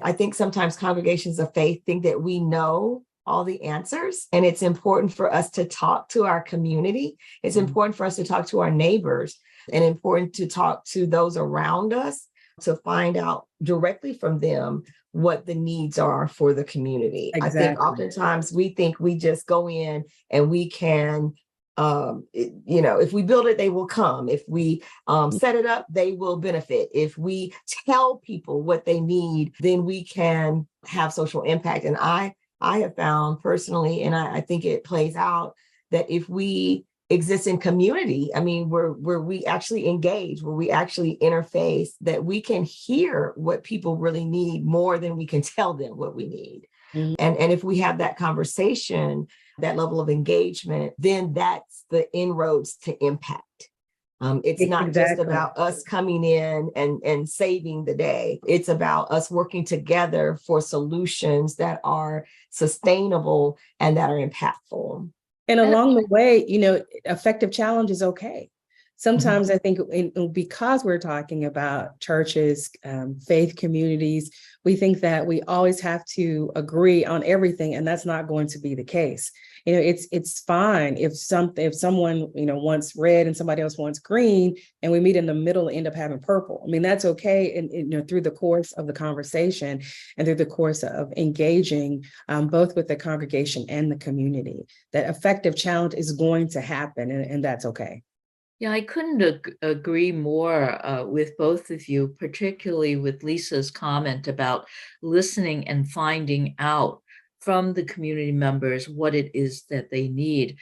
I think sometimes congregations of faith think that we know all the answers, and it's important for us to talk to our community. It's important for us to talk to our neighbors, and important to talk to those around us to find out directly from them what the needs are for the community. I think Exactly. oftentimes we think we just go in and we can, if we build it, they will come. If we set it up, they will benefit. If we tell people what they need, then we can have social impact. And I have found personally, and I think it plays out, that if we exist in community, I mean, where we actually engage, where we actually interface, that we can hear what people really need more than we can tell them what we need. Mhm. And if we have that conversation, that level of engagement, then that's the inroads to impact. It's not just Exactly. about us coming in and saving the day. It's about us working together for solutions that are sustainable and that are impactful. And And along the way, effective challenge is okay. Mhm. Sometimes I think because we're talking about churches, faith communities, we think that we always have to agree on everything, and that's not going to be the case. It's fine if someone wants red and somebody else wants green, and we meet in the middle and end up having purple. I mean, that's okay. And through the course of the conversation and through the course of engaging both with the congregation and the community, that effective challenge is going to happen, and that's okay. yeah, I couldn't agree more with both of you, particularly with Lisa's comment about listening and finding out from the community members what it is that they need.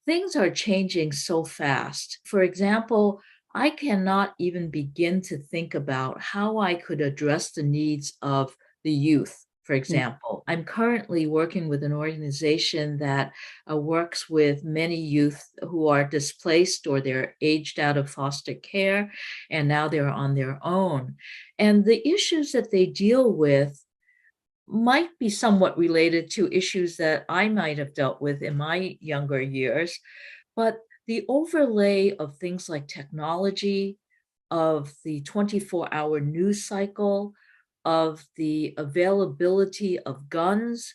Things are changing so fast. For example, I cannot even begin to think about how I could address the needs of the youth. For example, I'm currently working with an organization that works with many youth who are displaced or they're aged out of foster care and now they're on their own. And the issues that they deal with might be somewhat related to issues that I might have dealt with in my younger years, but the overlay of things like technology, of the 24-hour news cycle, of the availability of guns,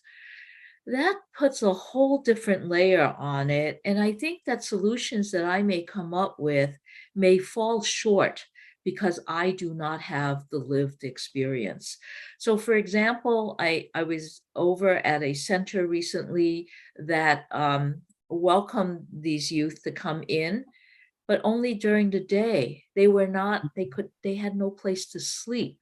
that puts a whole different layer on it. And I think that solutions that I may come up with may fall short because I do not have the lived experience. So, for example, I was over at a center recently that welcomed these youth to come in, but only during the day. They had no place to sleep.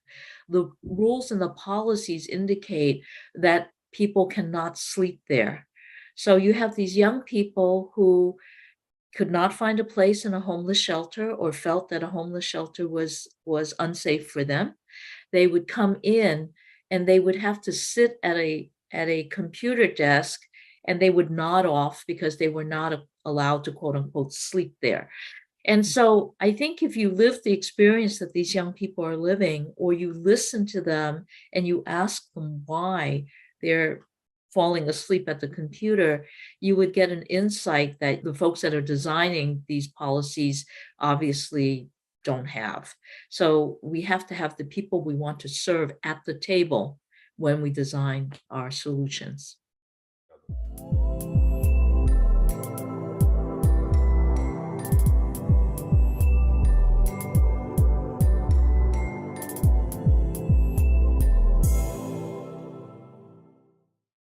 The rules and the policies indicate that people cannot sleep there. So you have these young people who could not find a place in a homeless shelter or felt that a homeless shelter was unsafe for them. They would come in and they would have to sit at a computer desk, and they would nod off because they were not allowed to quote unquote sleep there. And so I think if you live the experience that these young people are living, or you listen to them and you ask them why they're falling asleep at the computer, you would get an insight that the folks that are designing these policies obviously don't have. So we have to have the people we want to serve at the table when we design our solutions.